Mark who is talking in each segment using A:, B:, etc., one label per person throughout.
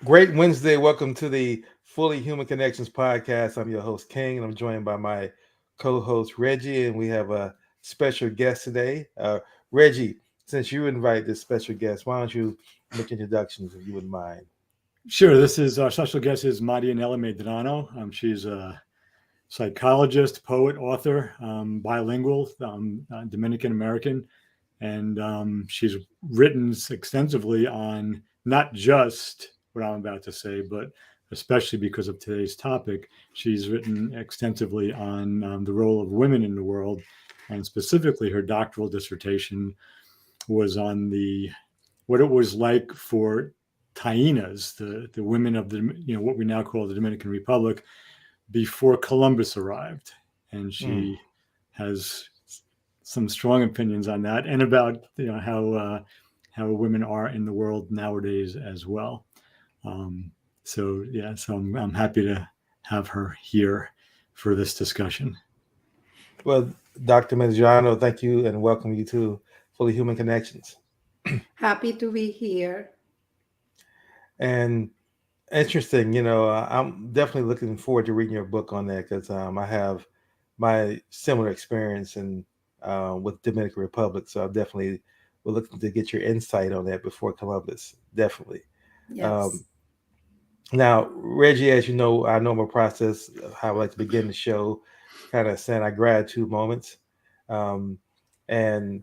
A: Great Wednesday. Welcome to the Fully Human Connections podcast. I'm your host, King, and I'm joined by my co host, Reggie. And we have a special guest today. Reggie, since you invite this special guest, why don't you make introductions if you wouldn't mind?
B: Sure. This is our special guest is Marianela Medrano. She's a psychologist, poet, author, bilingual, Dominican American, and she's written extensively on not just what I'm about to say, but especially because of today's topic, she's written extensively on the role of women in the world, and specifically her doctoral dissertation was on the what it was like for Tainas, the women of the what we now call the Dominican Republic, before Columbus arrived, and
A: Mm.
B: she has some strong opinions on that and about how women are in the world nowadays as well. So I'm happy to have her here for this discussion.
A: Well, Dr. Medrano, thank you and welcome you to Fully Human Connections.
C: Happy to be here.
A: And interesting, I'm definitely looking forward to reading your book on that because I have my similar experience with Dominican Republic. So I definitely will look to get your insight on that before Columbus. Definitely. Um,
C: Yes.
A: Now, Reggie, as you know, our normal process of how I like to begin the show, kind of saying our gratitude moments. Um, and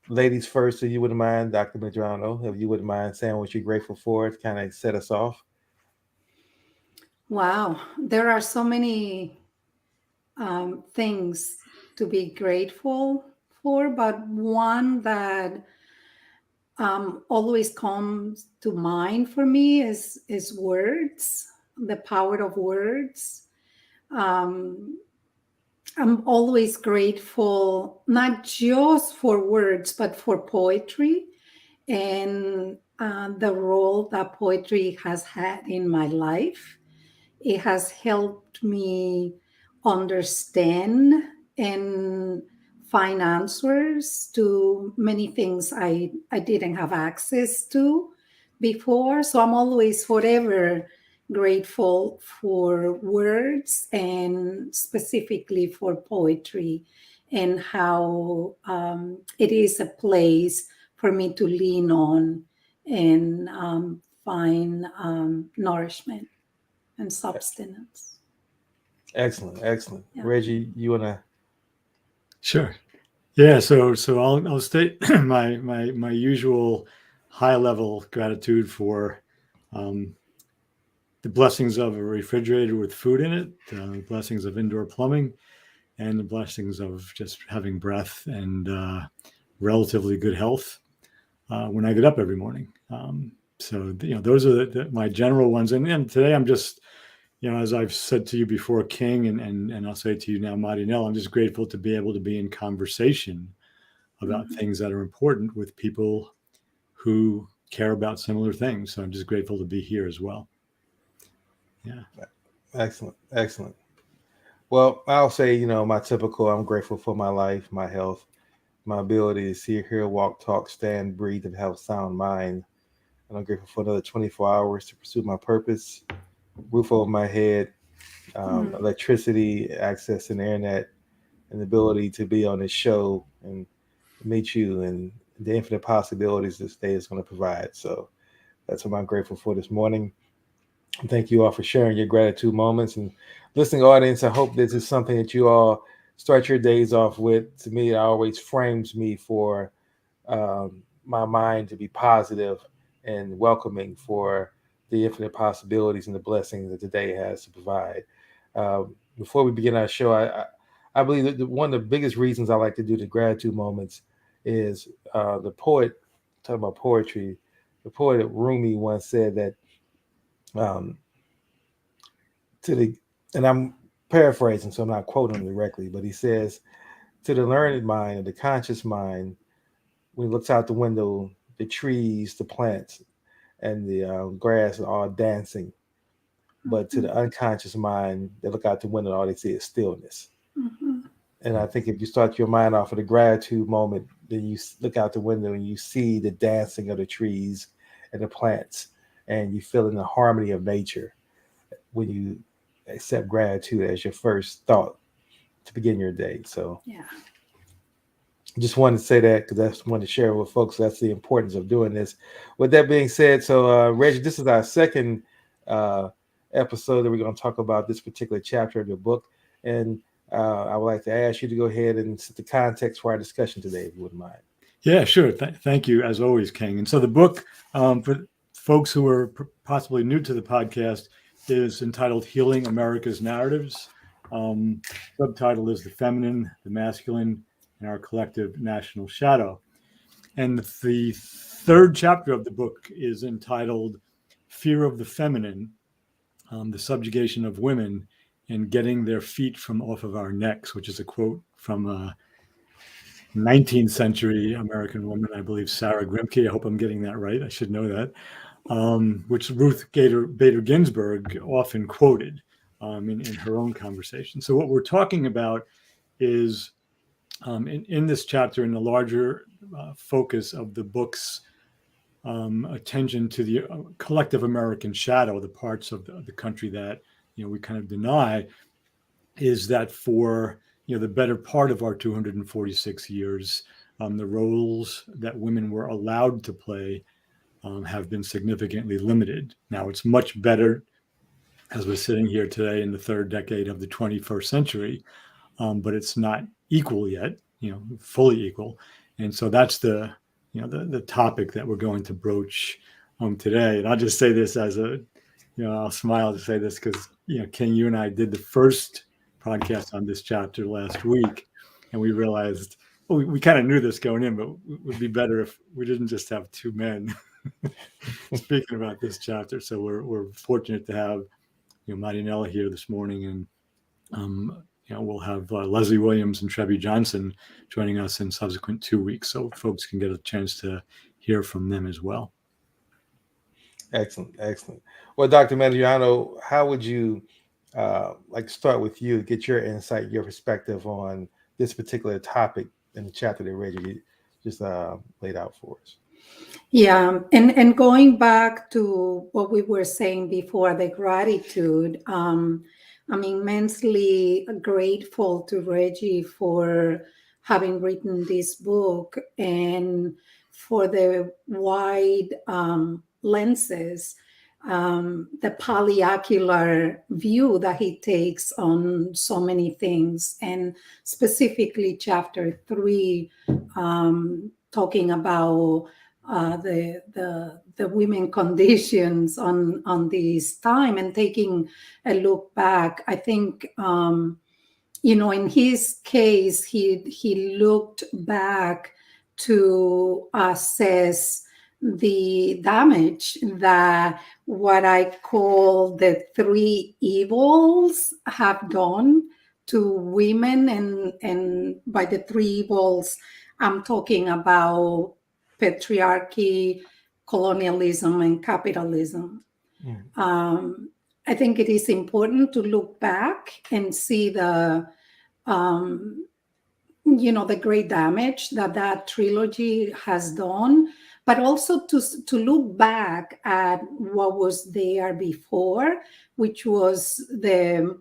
A: ladies first, if you wouldn't mind, Dr. Medrano, if you wouldn't mind saying what you're grateful for to kind of set us off.
C: Wow. There are so many things to be grateful for, but one that always comes to mind for me is words, the power of words. Um, I'm always grateful, not just for words, but for poetry and the role that poetry has had in my life. It has helped me understand and find answers to many things I didn't have access to before. So I'm always forever grateful for words and specifically for poetry and how it is a place for me to lean on and find nourishment and substance.
A: Excellent, excellent.
C: Yeah.
A: Reggie, you want to?
B: Sure. Yeah, so I'll state my usual high level gratitude for um, the blessings of a refrigerator with food in it, the blessings of indoor plumbing, and the blessings of just having breath and relatively good health when I get up every morning. So those are my general ones. And then today I'm just as I've said to you before, King, and I'll say to you now, Marinelle, I'm just grateful to be able to be in conversation about
C: Mhm.
B: things that are important with people who care about similar things. So I'm just grateful to be here as well. Yeah.
A: Excellent, excellent. Well, I'll say, my typical, I'm grateful for my life, my health, my ability to see, hear, walk, talk, stand, breathe, and have a sound mind. And I'm grateful for another 24 hours to pursue my purpose, roof over my head,
C: Mm.
A: electricity, access to the internet, and the ability to be on this show and meet you and the infinite possibilities this day is going to provide. So that's what I'm grateful for this morning. And thank you all for sharing your gratitude moments. And listening audience, I hope this is something that you all start your days off with. To me, it always frames me for my mind to be positive and welcoming for the infinite possibilities and the blessings that today has to provide. Before we begin our show, I believe that one of the biggest reasons I like to do the gratitude moments is the poet, talking about poetry, the poet Rumi once said that um, to the, and I'm paraphrasing, so I'm not quoting him directly, but he says, to the learned mind and the conscious mind, when it looks out the window, the trees, the plants, and the grass are all dancing. But to
C: Mhm.
A: the unconscious mind, they look out the window, all they see is stillness.
C: Mhm.
A: And I think if you start your mind off of the gratitude moment, then you look out the window and you see the dancing of the trees and the plants. and you feel in the harmony of nature when you accept gratitude as your first thought to begin your day. So
C: Yeah.
A: just wanted to say that because I just wanted to share with folks that's the importance of doing this. With that being said, so Reggie, this is our second episode that we're going to talk about this particular chapter of the book, and I would like to ask you to go ahead and set the context for our discussion today, if you wouldn't mind.
B: Yeah, sure. Thank you, as always, King. And so the book, for folks who are possibly new to the podcast, is entitled Healing America's Narratives. Subtitle is The Feminine, the Masculine, and Our Collective National Shadow. And the third chapter of the book is entitled Fear of the Feminine, the Subjugation of Women, and Getting Their Feet from Off of Our Necks, which is a quote from a 19th century American woman, I believe, Sarah Grimke. I hope I'm getting that right. I should know that. Which Ruth Bader Ginsburg often quoted in her own conversation. So what we're talking about is in this chapter, in the larger focus of the book's attention to the collective American shadow, the parts of the country that we kind of deny, is that for the better part of our 246 years, the roles that women were allowed to play have been significantly limited. Now it's much better as we're sitting here today in the third decade of the 21st century, but it's not equal yet, fully equal. And so that's the topic that we're going to broach today. And I'll just say this as I'll smile to say this because, King, you and I did the first podcast on this chapter last week, and we realized we kind of knew this going in, but it would be better if we didn't just have two men speaking about this chapter. So we're fortunate to have Marianela here this morning, and we'll have Leslie Williams and Trevi Johnson joining us in subsequent 2 weeks, so folks can get a chance to hear from them as well.
A: Excellent. Well, Dr. Medrano, how would you like to start with you, get your insight, your perspective on this particular topic in the chapter that Reggie just laid out for us?
C: Yeah, and going back to what we were saying before, the gratitude, I'm immensely grateful to Reggie for having written this book and for the wide lenses, the polyocular view that he takes on so many things, and specifically chapter 3, talking about the women conditions on this time and taking a look back. I think in his case he looked back to assess the damage that what I call the 3 evils have done to women, and by the 3 evils I'm talking about patriarchy, colonialism, and capitalism. I think it is important to look back and see the great damage that trilogy has done, but also to look back at what was there before, which was the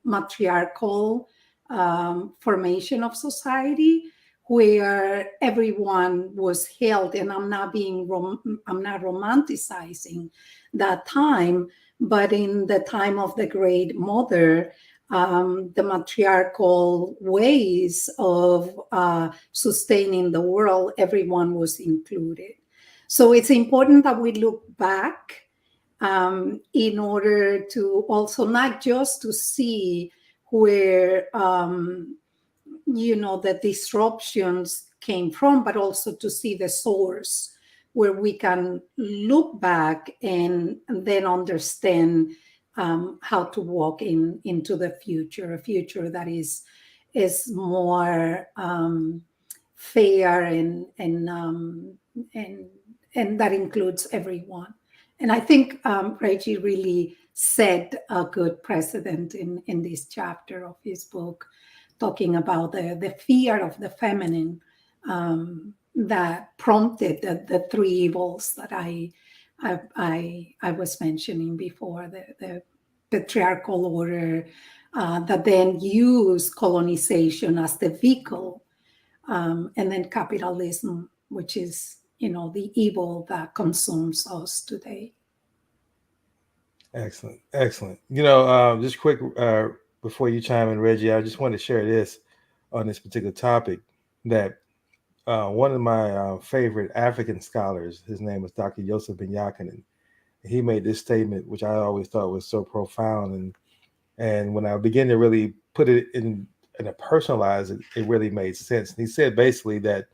C: matriarchal formation of society, where everyone was held, and I'm not romanticizing that time, but in the time of the Great Mother, the matriarchal ways of sustaining the world, everyone was included. So it's important that we look back in order to also not just to see where the disruptions came from, but also to see the source where we can look back and then understand how to walk into the future, a future that is more fair and that includes everyone. And I think Reggie really set a good precedent in this chapter of his book, talking about the fear of the feminine, that prompted the three evils that I was mentioning before, the patriarchal order that then used colonization as the vehicle, and then capitalism, which is, the evil that consumes us today.
A: Excellent, excellent. Just quick before you chime in, Reggie, I just want to share this on this particular topic, that one of my favorite African scholars, his name is Dr. Yosef Ben Yakinen. He made this statement, which I always thought was so profound, and when I began to really put it in a personalize it, it really made sense. And he said basically that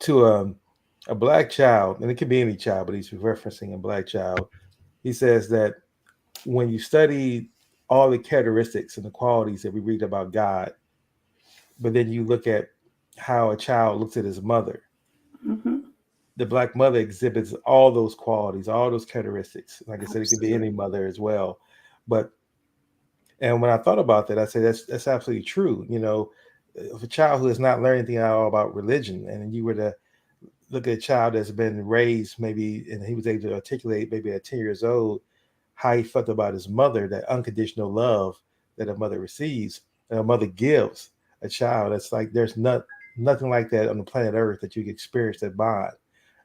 A: to a black child, and it could be any child, but he's referencing a black child. He says that when you study all the characteristics and the qualities that we read about God, but then you look at how a child looks at his mother, the black mother exhibits all those qualities, all those characteristics. Like I said, it could be any mother as well. And when I thought about that, I said, that's absolutely true. If a child who has not learned anything at all about religion, and you were to look at a child that's been raised maybe, and he was able to articulate maybe at 10 years old, how he felt about his mother, that unconditional love that a mother receives and a mother gives a child. It's like there's nothing like that on the planet Earth that you can experience that bond.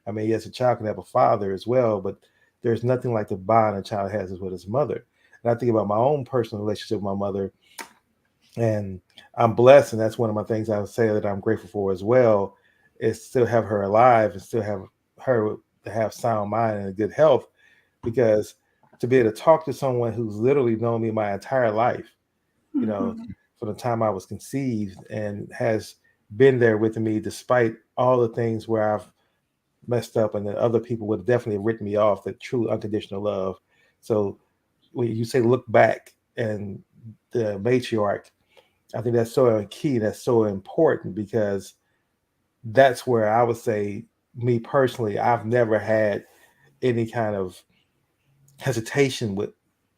A: I mean, yes, a child can have a father as well, but there's nothing like the bond a child has with his mother. And I think about my own personal relationship with my mother, and I'm blessed, and that's one of my things I would say that I'm grateful for as well, is still have her alive and still have her to have sound mind and good health, because to be able to talk to someone who's literally known me my entire life, from the time I was conceived, and has been there with me despite all the things where I've messed up and that other people would have definitely written me off, the true unconditional love. So when you say look back and the matriarch, I think that's so key, that's so important, because that's where I would say, me personally, I've never had any kind of hesitation with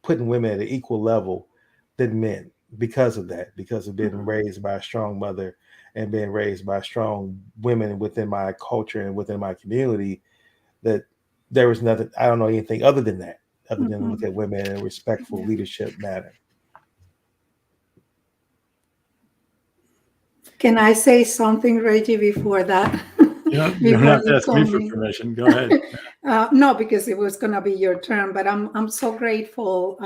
A: putting women at an equal level than men, because of that, because of being raised by a strong mother and being raised by strong women within my culture and within my community, that there was nothing, I don't know anything other than that, other than look at women in a respectful leadership manner.
C: Can I say something, Reggie, before that?
B: You don't have to ask me for permission. Go ahead.
C: No, because it was going to be your turn. But I'm so grateful,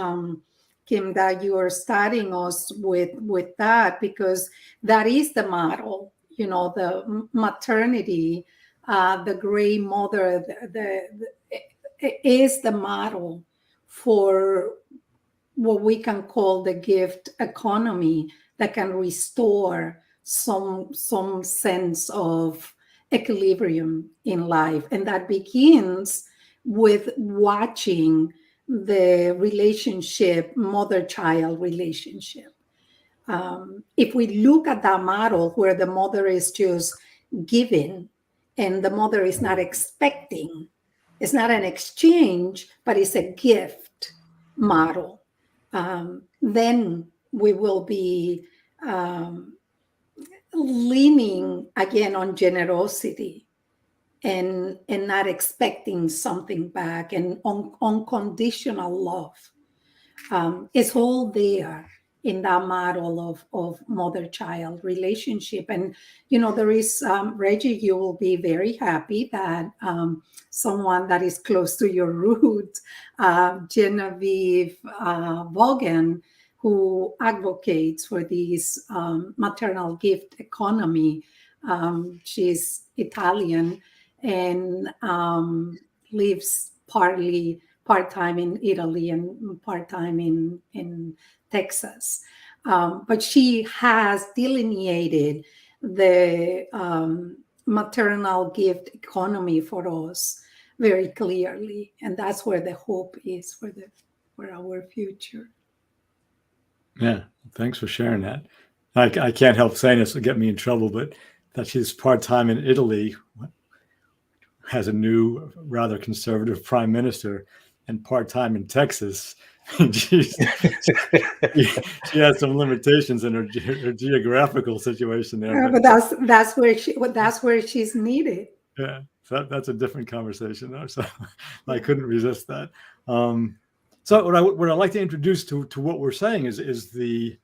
C: Kim, that you are starting us with that, because that is the model. The maternity, the gray mother, is the model for what we can call the gift economy that can restore some sense of equilibrium in life. And that begins with watching the relationship, mother-child relationship. If we look at that model where the mother is just giving and the mother is not expecting, it's not an exchange, but it's a gift model, then we will be leaning again on generosity and not expecting something back, and unconditional love is all there in that model of mother-child relationship. And there is, Reggie, you will be very happy that someone that is close to your roots, Genevieve Vaughan, who advocates for this maternal gift economy. She's Italian and lives part-time in Italy and part-time in Texas. But she has delineated the maternal gift economy for us very clearly. And that's where the hope is for our future.
B: Yeah, thanks for sharing that. I can't help saying this will get me in trouble, but that she's part-time in Italy, has a new, rather conservative prime minister, and part-time in Texas, She's, she has some limitations in her geographical situation there,
C: but that's where she's needed.
B: Yeah, so that's a different conversation though. So I couldn't resist that. So what I'd like to introduce to what we're saying is the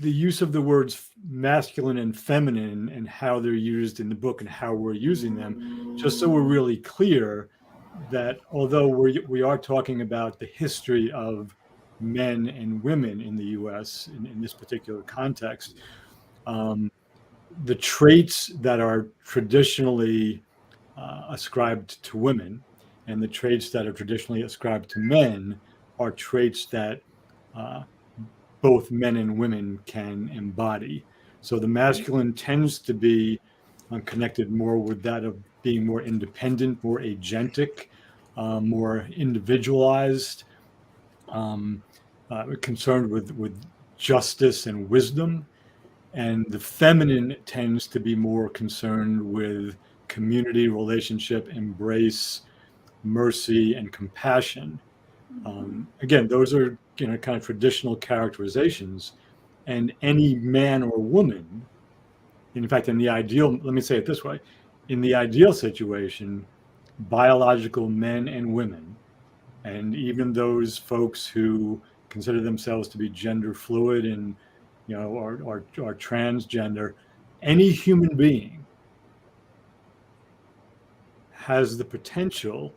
B: use of the words masculine and feminine and how they're used in the book and how we're using them, just so we're really clear that although we are talking about the history of men and women in the U.S. in this particular context, the traits that are traditionally ascribed to women and the traits that are traditionally ascribed to men are traits that both men and women can embody. So the masculine tends to be connected more with that of being more independent, more agentic, more individualized, concerned with justice and wisdom. And the feminine tends to be more concerned with community, relationship, embrace, mercy, and compassion. Again, those are kind of traditional characterizations. And any man or woman, in fact, in the ideal, let me say it this way, in the ideal situation, biological men and women, and even those folks who consider themselves to be gender fluid and or transgender, any human being has the potential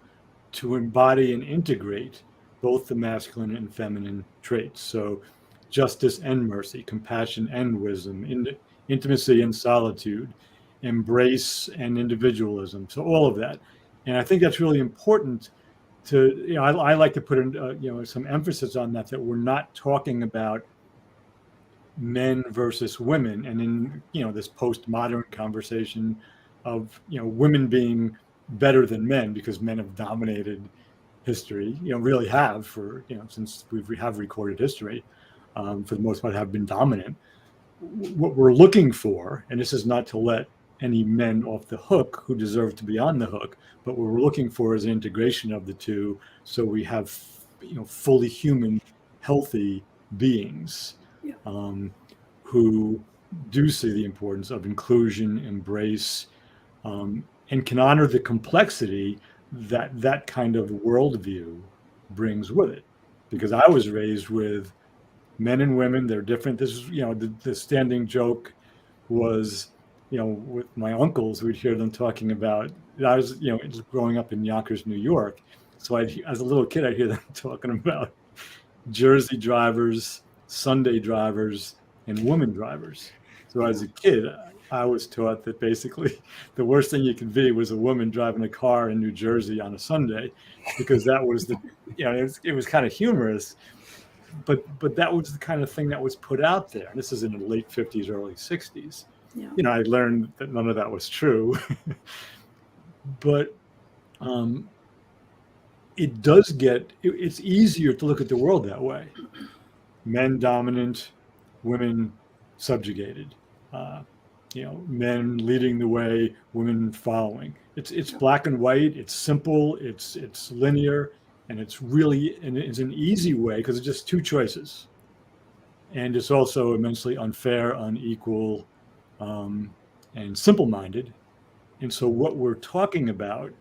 B: to embody and integrate both the masculine and feminine traits. So justice and mercy, compassion and wisdom, intimacy and solitude, embrace and individualism. So all of that. And I think that's really important to, I like to put in, some emphasis on that we're not talking about men versus women. And in, this postmodern conversation of, women being better than men because men have dominated history, really have for, since we have recorded history, for the most part have been dominant. What we're looking for, and this is not to let any men off the hook who deserve to be on the hook, but what we're looking for is an integration of the two, so we have, fully human, healthy beings who do see the importance of inclusion, embrace, and can honor the complexity that kind of worldview brings with it. Because I was raised with men and women, they're different. This is, the standing joke was, with my uncles, we'd hear them talking about, I was, growing up in Yonkers, New York. So as a little kid, I'd hear them talking about Jersey drivers, Sunday drivers, and woman drivers. So as a kid, I was taught that basically the worst thing you could be was a woman driving a car in New Jersey on a Sunday, because that was the, it was kind of humorous, but that was the kind of thing that was put out there. And this is in the late 50s, early 60s. Yeah. I learned that none of that was true, but it does it's easier to look at the world that way. Men dominant, women subjugated. Men leading the way, women following. It's black and white. It's simple. It's linear, and it's an easy way because it's just two choices. And it's also immensely unfair, unequal, and simple-minded. And so what we're talking about,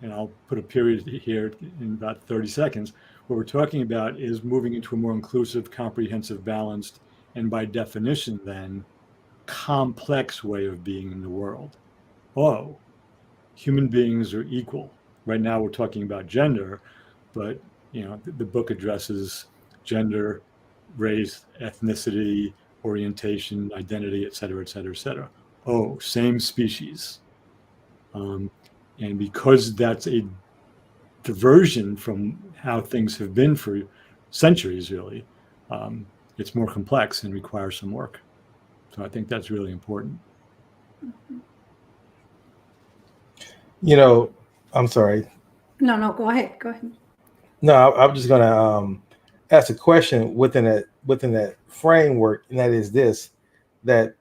B: and I'll put a period here in about 30 seconds. What we're talking about is moving into a more inclusive, comprehensive, balanced, and by definition then, complex way of being in the world. Human beings are equal. Right now we're talking about gender, but the book addresses gender, race, ethnicity, orientation, identity, et cetera, et cetera, et cetera. Same species. And because that's a diversion from how things have been for centuries, really, it's more complex and requires some work. So I think that's really important.
A: I'm sorry.
C: No, go ahead.
A: No, I'm just going to ask a question within that framework, and that is this, that,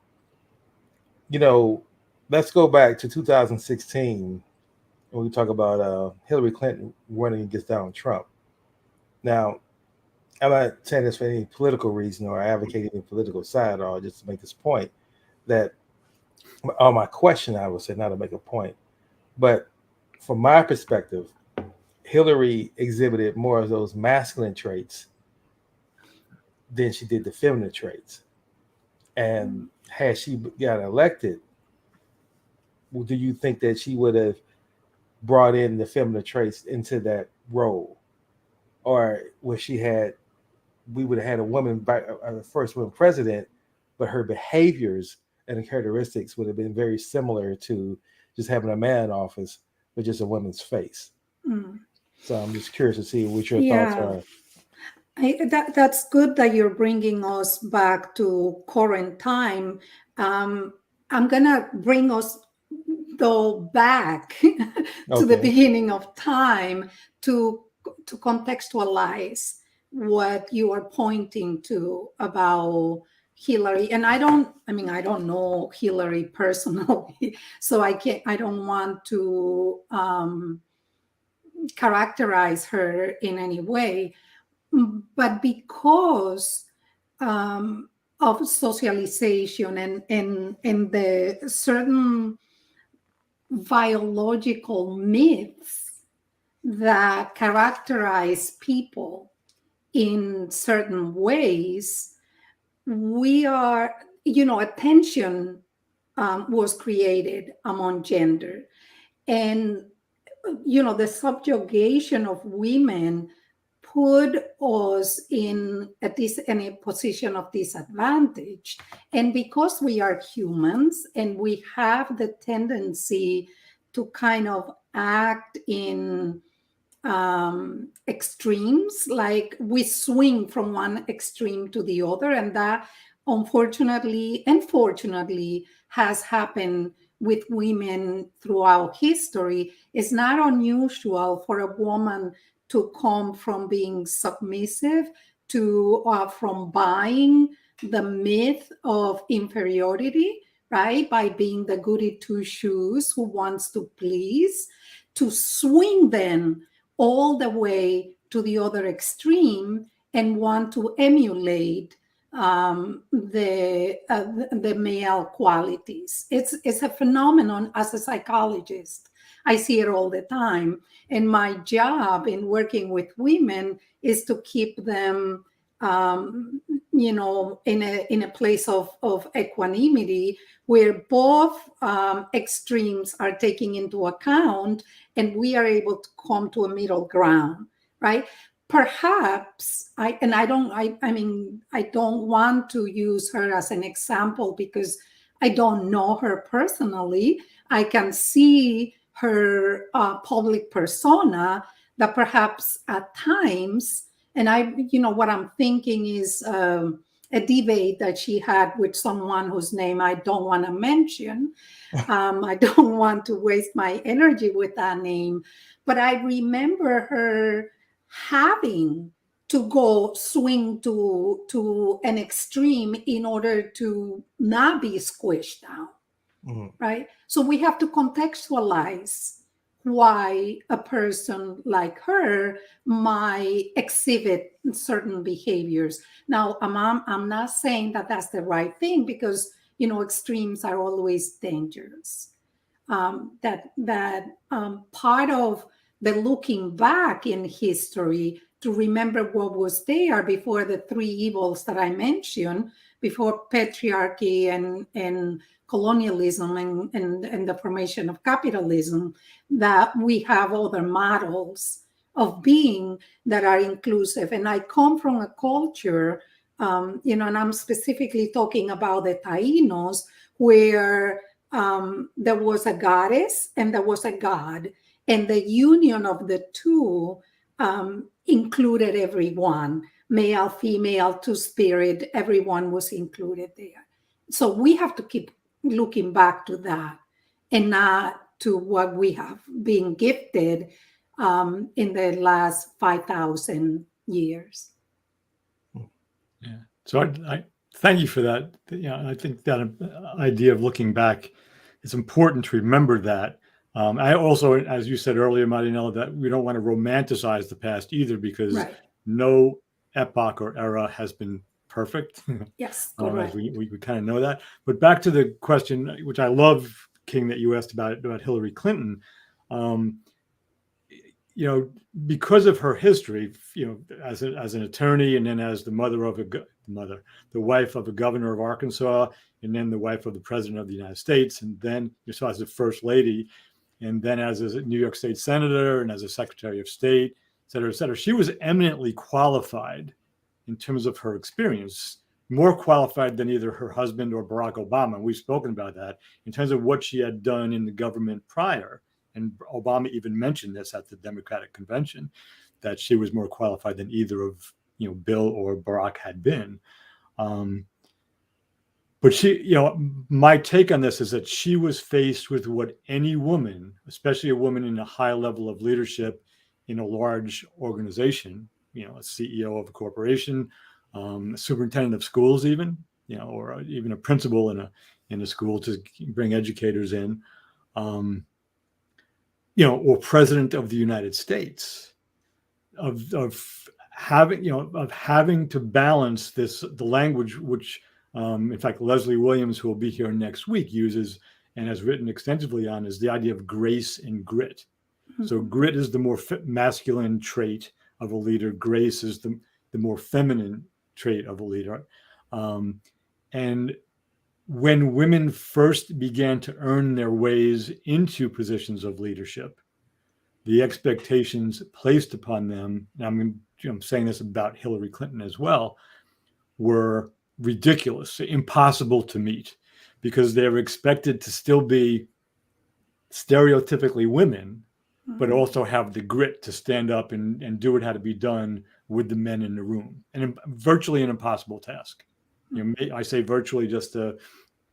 A: let's go back to 2016 when we talk about Hillary Clinton running against Donald Trump. Now, I'm not saying this for any political reason or advocating any political side at all, just to make this point that on my question, I would say not to make a point, but from my perspective, Hillary exhibited more of those masculine traits than she did the feminine traits. And had she got elected, do you think that she would have brought in the feminine traits into that role? Or we would have had a woman, the first woman president, but her behaviors and characteristics would have been very similar to just having a man in office with just a woman's face. So I'm just curious to see what your thoughts are.
C: That's good that you're bringing us back to current time. I'm gonna bring us though back to the beginning of time to contextualize what you are pointing to about Hillary. And I don't know Hillary personally, so I don't want to characterize her in any way. But because of socialization and the certain biological myths that characterize people in certain ways, we are, a tension was created among gender. And, the subjugation of women put us in a position of disadvantage. And because we are humans and we have the tendency to kind of act in extremes, like we swing from one extreme to the other, and that unfortunately and fortunately has happened with women throughout history. It's not unusual for a woman to come from being submissive to from buying the myth of inferiority, right? By being the goody two shoes who wants to please, to swing then all the way to the other extreme and want to emulate the male qualities. It's a phenomenon. As a psychologist, I see it all the time. And my job in working with women is to keep them, in a place of equanimity where both extremes are taken into account and we are able to come to a middle ground, right? Perhaps I don't want to use her as an example because I don't know her personally. I can see her public persona that perhaps at times, and what I'm thinking is a debate that she had with someone whose name I don't want to mention. I don't want to waste my energy with that name, but I remember her having to go swing to an extreme in order to not be squished down. Right? So we have to contextualize why a person like her might exhibit certain behaviors. Now, I'm not saying that that's the right thing because, extremes are always dangerous. Part of the looking back in history to remember what was there before the three evils that I mentioned, before patriarchy and colonialism and the formation of capitalism, that we have other models of being that are inclusive. And I come from a culture, and I'm specifically talking about the Taínos, where there was a goddess and there was a god, and the union of the two included everyone, male, female, two-spirit, everyone was included there. So we have to keep looking back to that and not to what we have been gifted in the last 5,000 years.
B: Yeah. So I thank you for that. I think that idea of looking back, it's important to remember that I also, as you said earlier, Marianela, that we don't want to romanticize the past either, because
C: Right.
B: no epoch or era has been perfect.
C: Yes,
B: As
C: correct.
B: we kind of know that. But back to the question, which I love, King, that you asked about Hillary Clinton. You know, because of her history, you know, as an attorney, and then as the wife of a governor of Arkansas, and then the wife of the president of the United States, and then you saw as the first lady, and then as a New York State senator, and as a secretary of state, et cetera, et cetera. She was eminently qualified in terms of her experience, more qualified than either her husband or Barack Obama. We've spoken about that in terms of what she had done in the government prior. And Obama even mentioned this at the Democratic convention, that she was more qualified than either of, you know, Bill or Barack had been. But she, you know, my take on this is that she was faced with what any woman, especially a woman in a high level of leadership in a large organization, you know, a CEO of a corporation, a superintendent of schools, even, you know, or even a principal in a school to bring educators in, you know, or president of the United States, of having, you know, of having to balance this, the language which, in fact, Leslie Williams, who will be here next week, uses and has written extensively on, is the idea of grace and grit. Mm-hmm. So grit is the more masculine trait of a leader. Grace is the more feminine trait of a leader. And when women first began to earn their ways into positions of leadership, the expectations placed upon them, and I'm saying this about Hillary Clinton as well, were ridiculous, impossible to meet, because they were expected to still be stereotypically women, but also have the grit to stand up and do what had to be done with the men in the room. And virtually an impossible task. You know, I say virtually just to,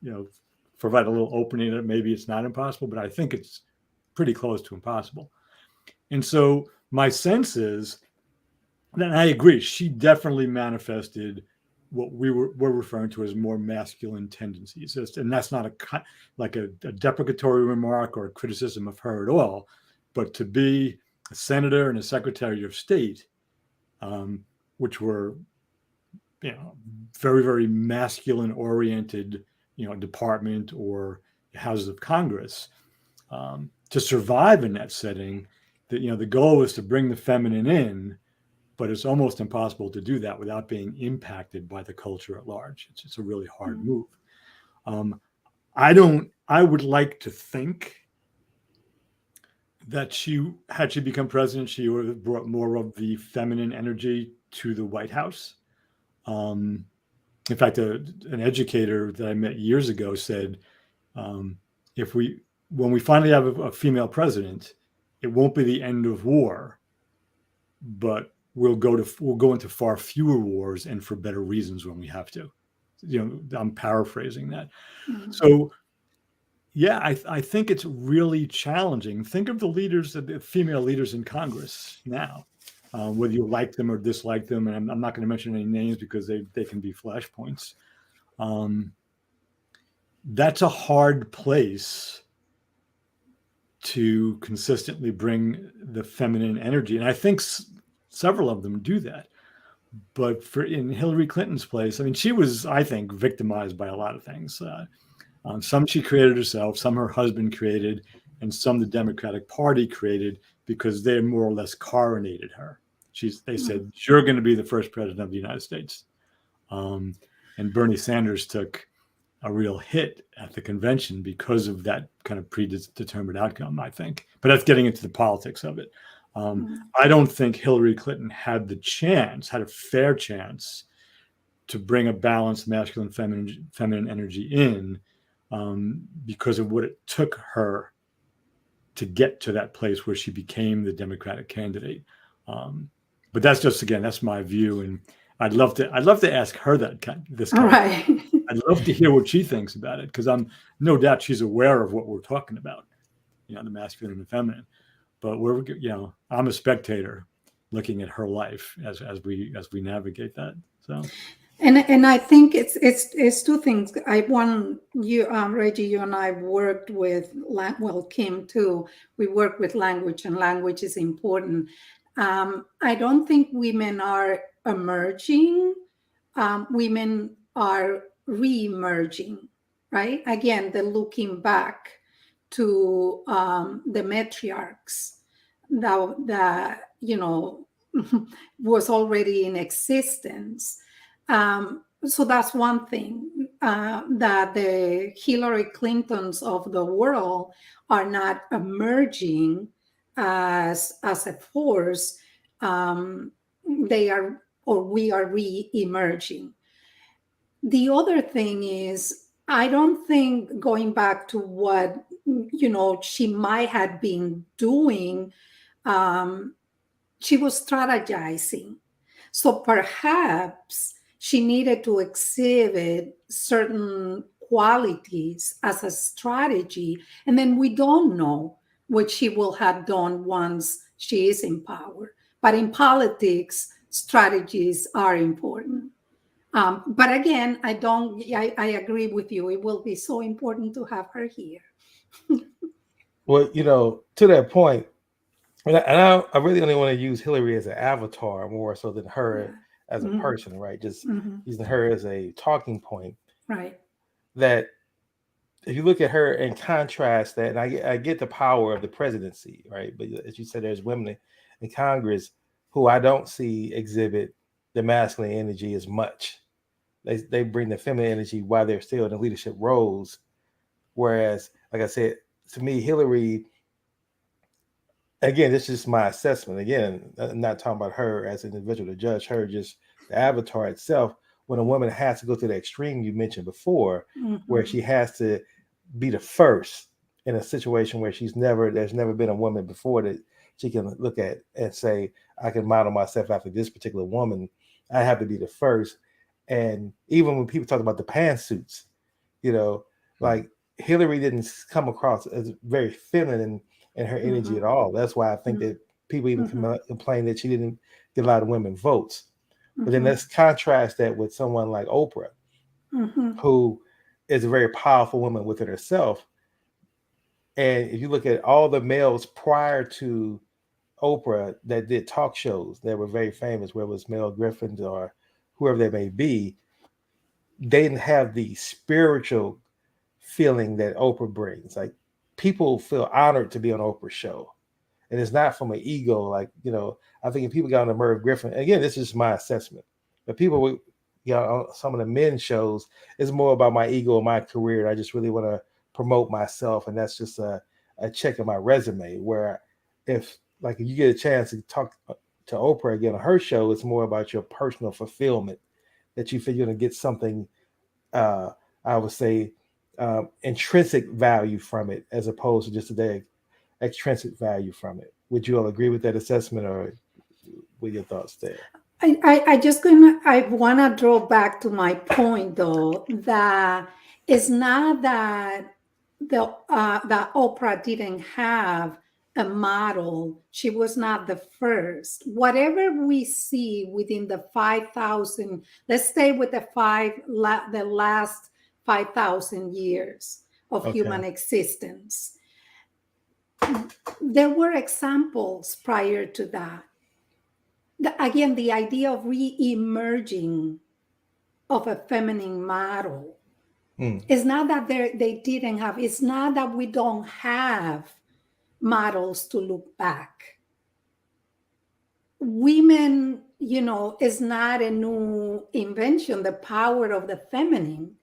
B: you know, provide a little opening that maybe it's not impossible, but I think it's pretty close to impossible. And so my sense is, and I agree, she definitely manifested what we're referring to as more masculine tendencies. And that's not a deprecatory remark or a criticism of her at all, but to be a senator and a secretary of state, which were, you know, very, very masculine oriented, you know, department or houses of Congress, to survive in that setting, that, you know, the goal is to bring the feminine in, but it's almost impossible to do that without being impacted by the culture at large. It's a really hard move. I would like to think that had she become president, she would have brought more of the feminine energy to the White House. In fact, an educator that I met years ago said, when we finally have a female president, it won't be the end of war, but we'll go into far fewer wars and for better reasons when we have to. You know, I'm paraphrasing that. Mm-hmm. So, yeah, I think it's really challenging. Think of the female leaders in Congress now, whether you like them or dislike them. And I'm not going to mention any names because they can be flashpoints. That's a hard place to consistently bring the feminine energy. And I think several of them do that. But in Hillary Clinton's place, I mean, she was, I think, victimized by a lot of things. Some she created herself, some her husband created, and some the Democratic Party created because they more or less coronated her. They said, you're going to be the first president of the United States. And Bernie Sanders took a real hit at the convention because of that kind of predetermined outcome, I think. But that's getting into the politics of it. I don't think Hillary Clinton had a fair chance to bring a balanced masculine feminine energy in, because of what it took her to get to that place where she became the Democratic candidate. But that's just, again, that's my view, and I'd love to ask her this kind
C: right.
B: of thing. I'd love to hear what she thinks about it, because I'm no doubt she's aware of what we're talking about, you know, the masculine and the feminine. But I'm a spectator looking at her life as we navigate that. So,
C: And I think it's two things. Reggie, you and I worked with, well, Kim too. We work with language, and language is important. I don't think women are emerging. Women are re-emerging, right? Again, the looking back to the matriarchs that was already in existence. So that's one thing, that the Hillary Clintons of the world are not emerging as a force. They are, or we are re-emerging. The other thing is, I don't think, going back to what she might have been doing, she was strategizing. So perhaps she needed to exhibit certain qualities as a strategy, and then we don't know what she will have done once she is in power. But in politics, strategies are important. But again, I agree with you. It will be so important to have her here.
A: Well, to that point, and I really only want to use Hillary as an avatar more so than her as a person, right? Just using her as a talking point.
C: Right.
A: That if you look at her and contrast that, and I get the power of the presidency, right? But as you said, there's women in Congress who I don't see exhibit the masculine energy as much. They bring the feminine energy while they're still in the leadership roles. Whereas, like I said, to me, Hillary, again, this is my assessment. Again, I'm not talking about her as an individual to judge her, just the avatar itself. When a woman has to go to the extreme you mentioned before, where she has to be the first in a situation where there's never been a woman before that she can look at and say, I can model myself after this particular woman. I have to be the first. And even when people talk about the pantsuits, like Hillary didn't come across as very feminine in her energy at all. That's why I think that people even complain that she didn't get a lot of women votes. But then let's contrast that with someone like Oprah, who is a very powerful woman within herself. And if you look at all the males prior to Oprah that did talk shows that were very famous, whether it was Mel Griffin or whoever they may be, they didn't have the spiritual feeling that Oprah brings. Like, people feel honored to be on Oprah's show. And it's not from an ego. Like, I think if people got on the Merv Griffin, again, this is my assessment, but people on some of the men's shows, it's more about my ego and my career. I just really want to promote myself. And that's just a check of my resume, where if you get a chance to talk to Oprah again on her show, it's more about your personal fulfillment, that you feel you're going to get something, I would say, intrinsic value from it, as opposed to just the extrinsic value from it. Would you all agree with that assessment, or what are your thoughts there?
C: I want to draw back to my point, though, that it's not that that Oprah didn't have a model. She was not the first. Whatever we see within the 5,000, let's stay with the last 5,000 years of human existence. There were examples prior to that. Again, the idea of re-emerging of a feminine model. It's not that they didn't have, it's not that we don't have models to look back. Women, is not a new invention. The power of the feminine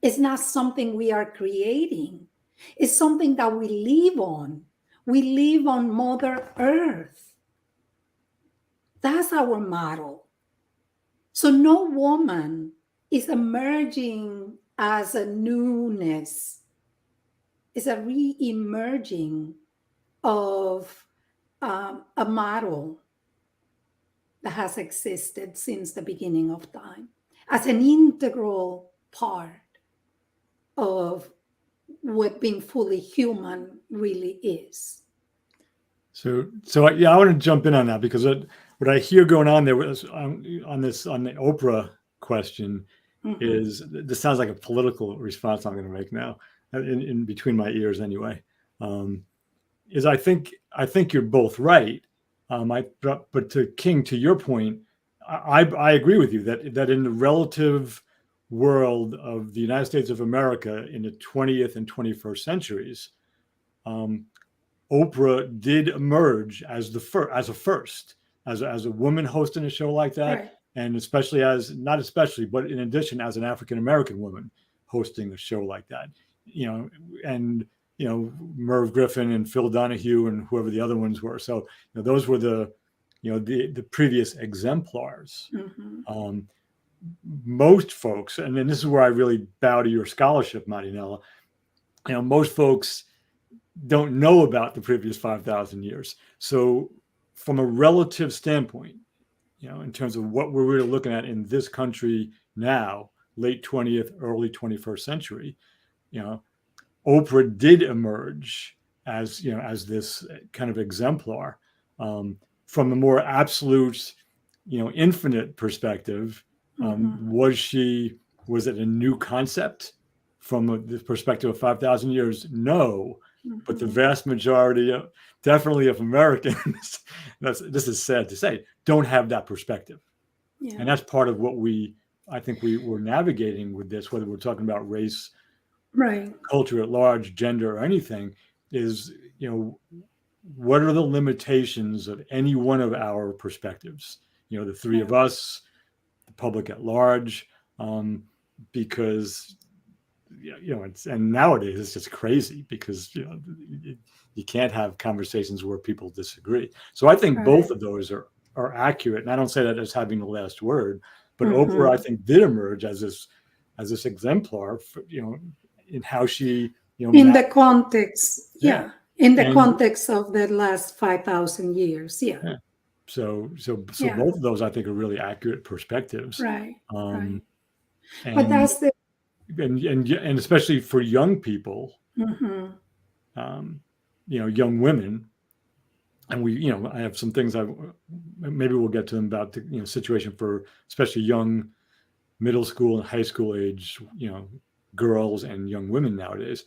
C: is not something we are creating. It's something that we live on. We live on Mother Earth. That's our model. So no woman is emerging as a newness. It's a re-emerging of a model that has existed since the beginning of time as an integral part of what being fully human really is.
B: So yeah, I want to jump in on that, because what I hear going on there was on the Oprah question is, this sounds like a political response I'm going to make now, in between my ears anyway, is I think you're both right. But to King, to your point, I agree with you that in the relative world of the United States of America in the 20th and 21st centuries, Oprah did emerge as a first, as a woman hosting a show like that, right. And especially but in addition, as an African American woman hosting a show like that, and Merv Griffin and Phil Donahue and whoever the other ones were. So those were the previous exemplars. Most folks, and then this is where I really bow to your scholarship, Marianela, most folks don't know about the previous 5,000 years. So from a relative standpoint, in terms of what we're really looking at in this country now, late 20th, early 21st century, Oprah did emerge as this kind of exemplar. From a more absolute, infinite perspective, was it a new concept from the perspective of 5,000 years? No, but the vast majority, definitely of Americans, this is sad to say, don't have that perspective. Yeah. And that's part of what I think we were navigating with this, whether we're talking about race, right, culture at large, gender, or anything, is, what are the limitations of any one of our perspectives? The three of us, the public at large, because and nowadays it's just crazy because you can't have conversations where people disagree. So I think both of those are accurate, and I don't say that as having the last word, but Oprah, I think, did emerge as this exemplar, for, in how she
C: in the context, in the context of the last 5,000 years, yeah.
B: So both of those I think are really accurate perspectives,
C: right?
B: Right.
C: But that's the
B: and especially for young people, young women, and I have some things maybe we'll get to them about the situation for especially young middle school and high school age girls and young women nowadays.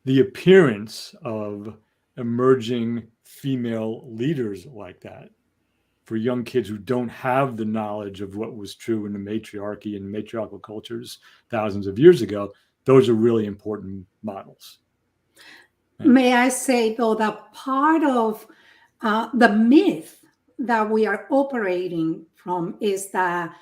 B: The appearance of emerging female leaders like that for young kids who don't have the knowledge of what was true in the matriarchy and matriarchal cultures thousands of years ago, those are really important models.
C: May I say, though, that part of the myth that we are operating from is that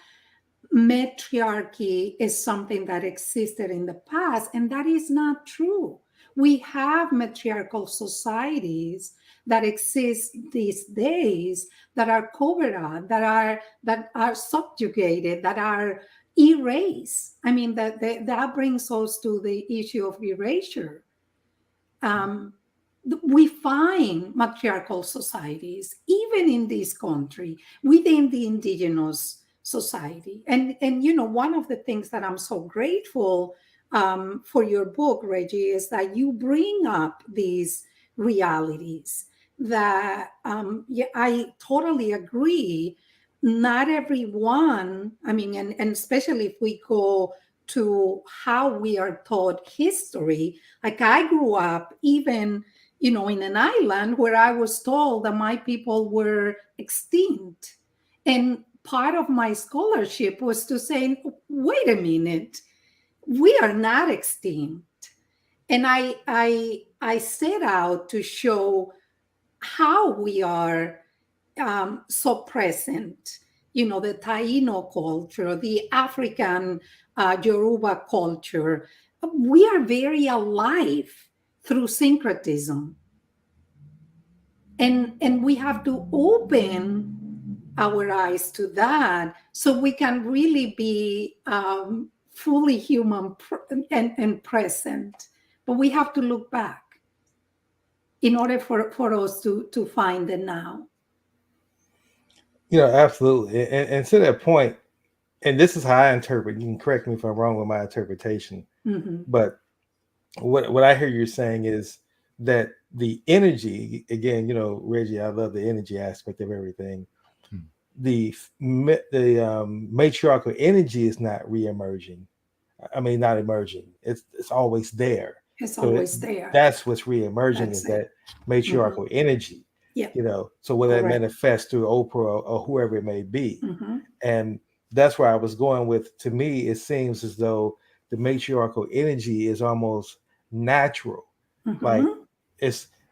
C: matriarchy is something that existed in the past, and that is not true. We have matriarchal societies that exist these days that are covered up, that are subjugated, that are erased. I mean, that brings us to the issue of erasure. We find matriarchal societies even in this country within the indigenous society, and one of the things that I'm so grateful for your book, Reggie, is that you bring up these realities that I totally agree. Not everyone, I mean, and especially if we go to how we are taught history. Like I grew up even, in an island where I was told that my people were extinct. And part of my scholarship was to say, wait a minute, we are not extinct. And I set out to show how we are so present. The Taino culture, the African Yoruba culture, we are very alive through syncretism. And we have to open our eyes to that so we can really be fully human and present. But we have to look back in order for us to find the now.
A: Absolutely. And to that point, and this is how I interpret, you can correct me if I'm wrong with my interpretation, but what I hear you saying is that the energy, again, Reggie, I love the energy aspect of everything. the matriarchal energy is not reemerging. I mean, not emerging. It's always there.
C: It's
A: So
C: always there.
A: that's what's reemerging
C: That's
A: is
C: it.
A: that matriarchal energy.
C: Yeah.
A: You know, so whether that
C: Correct.
A: manifests through Oprah or whoever it may be,
C: Mhm.
A: and that's where I was going with. To me, it seems as though the matriarchal energy is almost natural. Like
C: Mhm.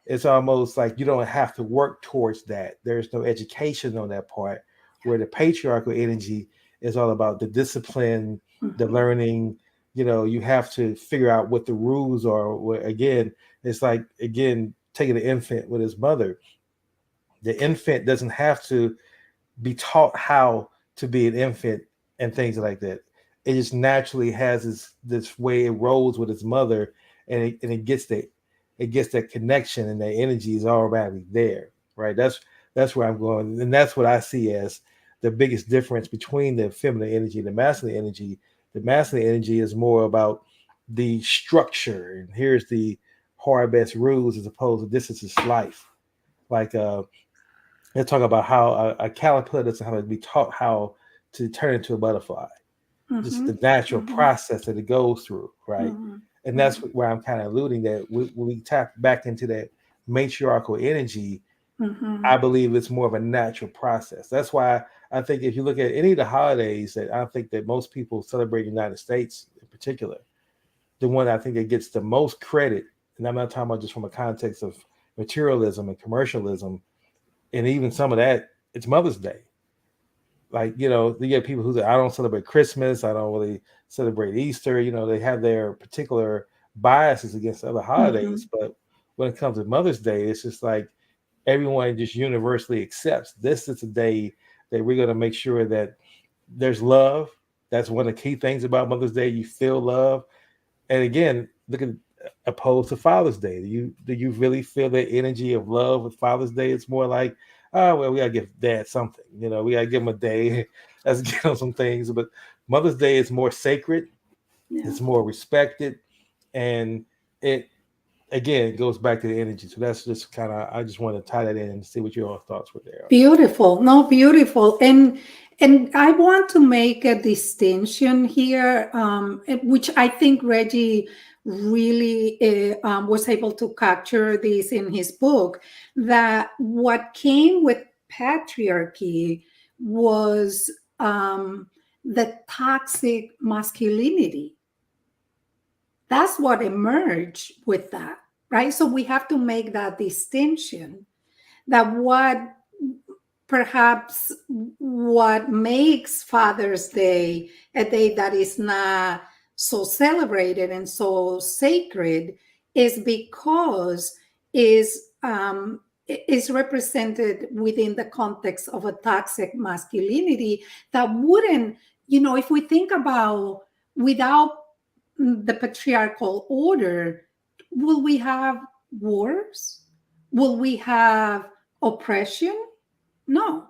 A: it's almost like you don't have to work towards that. There's no education on that part. Where the patriarchal energy is all about the discipline, the
C: Mhm.
A: learning. You know, you have to figure out what the rules are. Again, it's like taking an infant with his mother. The infant doesn't have to be taught how to be an infant and things like that. It just naturally has this way it rolls with its mother, and it gets that connection, and that energy is automatically there, right? That's where I'm going, and that's what I see as the biggest difference between the feminine energy and the masculine energy. The masculine energy is more about the structure, and here's the hard best rules, as opposed to this is just life. Like they talk about how a caterpillar doesn't have to be taught how to turn into a butterfly. Just the
C: Mhm.
A: natural
C: Mhm.
A: process that it goes through, right?
C: Mhm.
A: And that's where I'm kind of alluding that when we tap back into that matriarchal energy,
C: Mhm.
A: I believe it's more of a natural process. That's why I think if you look at any of the holidays that I think that most people celebrate in the United States in particular, the one I think that gets the most credit, and I'm not talking about just from a context of materialism and commercialism, and even some of that, it's Mother's Day. Like, you know, you get people who say, I don't celebrate Christmas, I don't really celebrate Easter. You know, they have their particular biases against other holidays.
C: Mhm.
A: But when it comes to Mother's Day, it's just like everyone just universally accepts this is a day that we're going to make sure that there's love. That's one of the key things about Mother's Day. You feel love. And again, look at opposed to Father's Day. Do you really feel the energy of love with Father's Day? It's more like, oh well, we gotta give Dad something. You know, we gotta give him a day. Let's give him some things. But Mother's Day is more sacred.
C: Yeah.
A: It's more respected, and it again goes back to the energy. So that's just kind of I just want to tie that in and see what your thoughts were there.
C: Beautiful. No, beautiful. And I want to make a distinction here, which I think Reggie really was able to capture this in his book, that what came with patriarchy was the toxic masculinity. That's what emerged with that, right? So we have to make that distinction, that perhaps what makes Father's Day a day that is not so celebrated and so sacred is because is represented within the context of a toxic masculinity that wouldn't, if we think about, without the patriarchal order, will we have wars? Will we have oppression? No.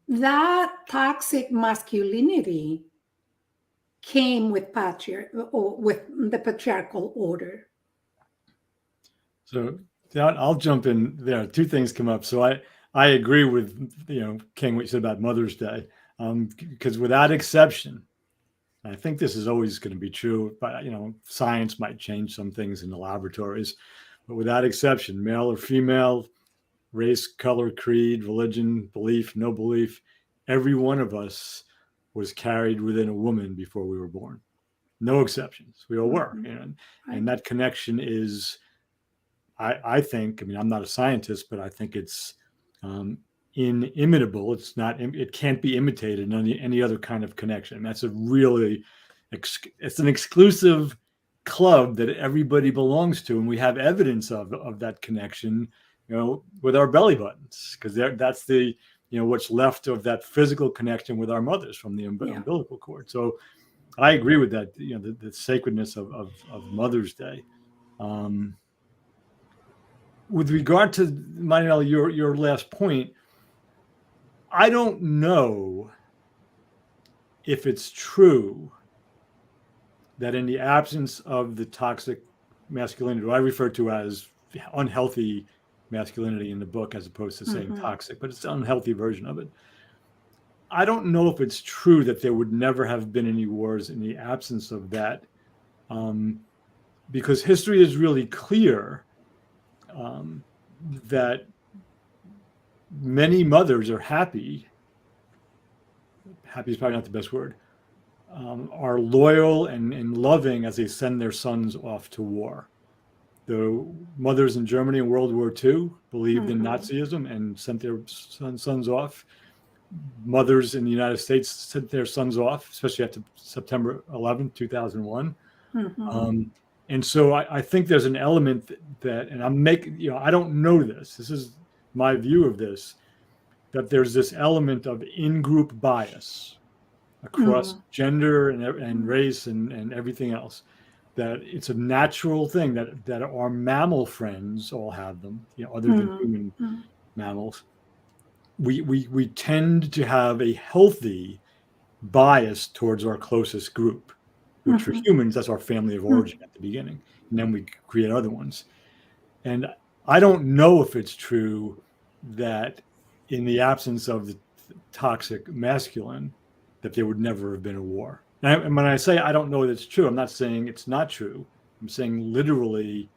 C: That toxic masculinity came with the patriarchal order.
B: So I'll jump in there. Two things come up. So I agree with King, what you said about Mother's Day, because without exception, I think this is always going to be true. But science might change some things in the laboratories, but without exception, male or female, race, color, creed, religion, belief, no belief, every one of us was carried within a woman before we were born. No exceptions. We all were, and that connection is, I think. I mean, I'm not a scientist, but I think it's inimitable. It's not. It can't be imitated in any other kind of connection. That's a really, it's an exclusive club that everybody belongs to, and we have evidence of that connection, with our belly buttons, because that's the what's left of that physical connection with our mothers from the umbilical cord. So I agree with that. The sacredness of Mother's Day. With regard to Marianela, your last point, I don't know if it's true that in the absence of the toxic masculinity, what I refer to as unhealthy masculinity in the book, as opposed to saying toxic, but it's an unhealthy version of it. I don't know if it's true that there would never have been any wars in the absence of that, because history is really clear that many mothers are happy is probably not the best word, are loyal and loving as they send their sons off to war. The mothers in Germany in World War II believed in Nazism and sent their sons off. Mothers in the United States sent their sons off, especially after September 11th, 2001. And so I think there's an element that, and I don't know this. This is my view of this, that there's this element of in-group bias across gender and race and everything else, that it's a natural thing that our mammal friends all have them, other than human mammals. We tend to have a healthy bias towards our closest group, which for humans, that's our family of origin at the beginning. And then we create other ones. And I don't know if it's true that in the absence of the toxic masculine, that there would never have been a war. And when I say I don't know that it's true, I'm not saying it's not true. I'm saying literally,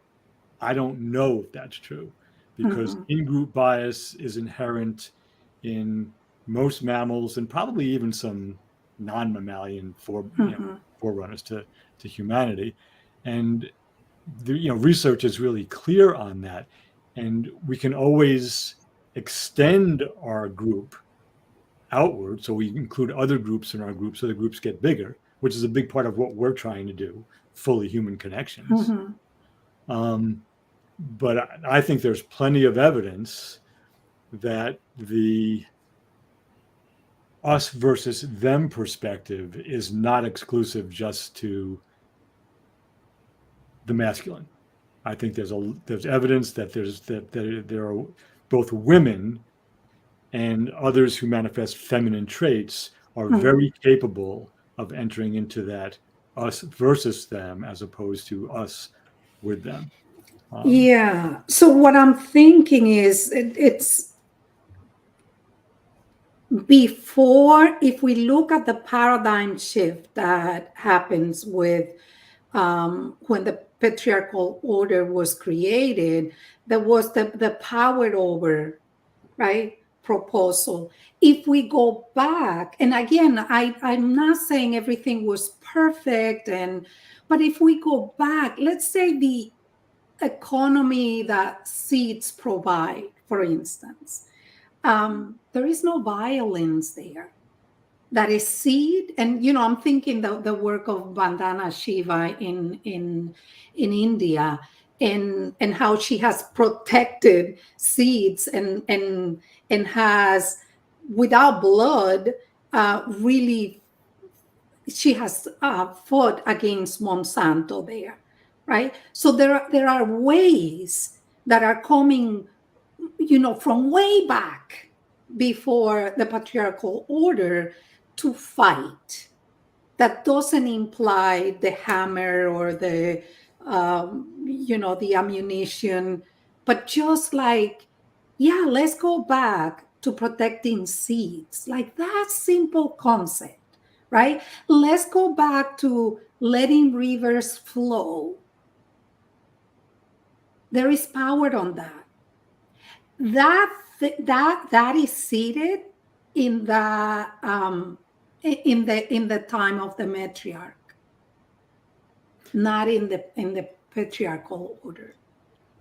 B: I don't know if that's true, because in-group bias is inherent in most mammals and probably even some non-mammalian forerunners to humanity. And the research is really clear on that. And we can always extend our group outward, so we include other groups in our group, so the groups get bigger, which is a big part of what we're trying to do, fully human connections. But I think there's plenty of evidence that the us versus them perspective is not exclusive just to the masculine. I think there's evidence that there are both women and others who manifest feminine traits are very capable of entering into that us versus them, as opposed to us with them.
C: So what I'm thinking is it's before, if we look at the paradigm shift that happens with when the patriarchal order was created, there was the power over, right, proposal. If we go back, and again, I'm not saying everything was perfect, but if we go back, let's say the economy that seeds provide, for instance, there is no violence there. That is seed, and I'm thinking the work of Vandana Shiva in India, and how she has protected seeds and has, without blood, really, she has fought against Monsanto there, right? So there are ways that are coming, from way back before the patriarchal order to fight. That doesn't imply the hammer or the the ammunition, but just like, let's go back to protecting seeds, like that simple concept, right? Let's go back to letting rivers flow. There is power on that. That is seated in the time of the matriarch, not in the patriarchal order.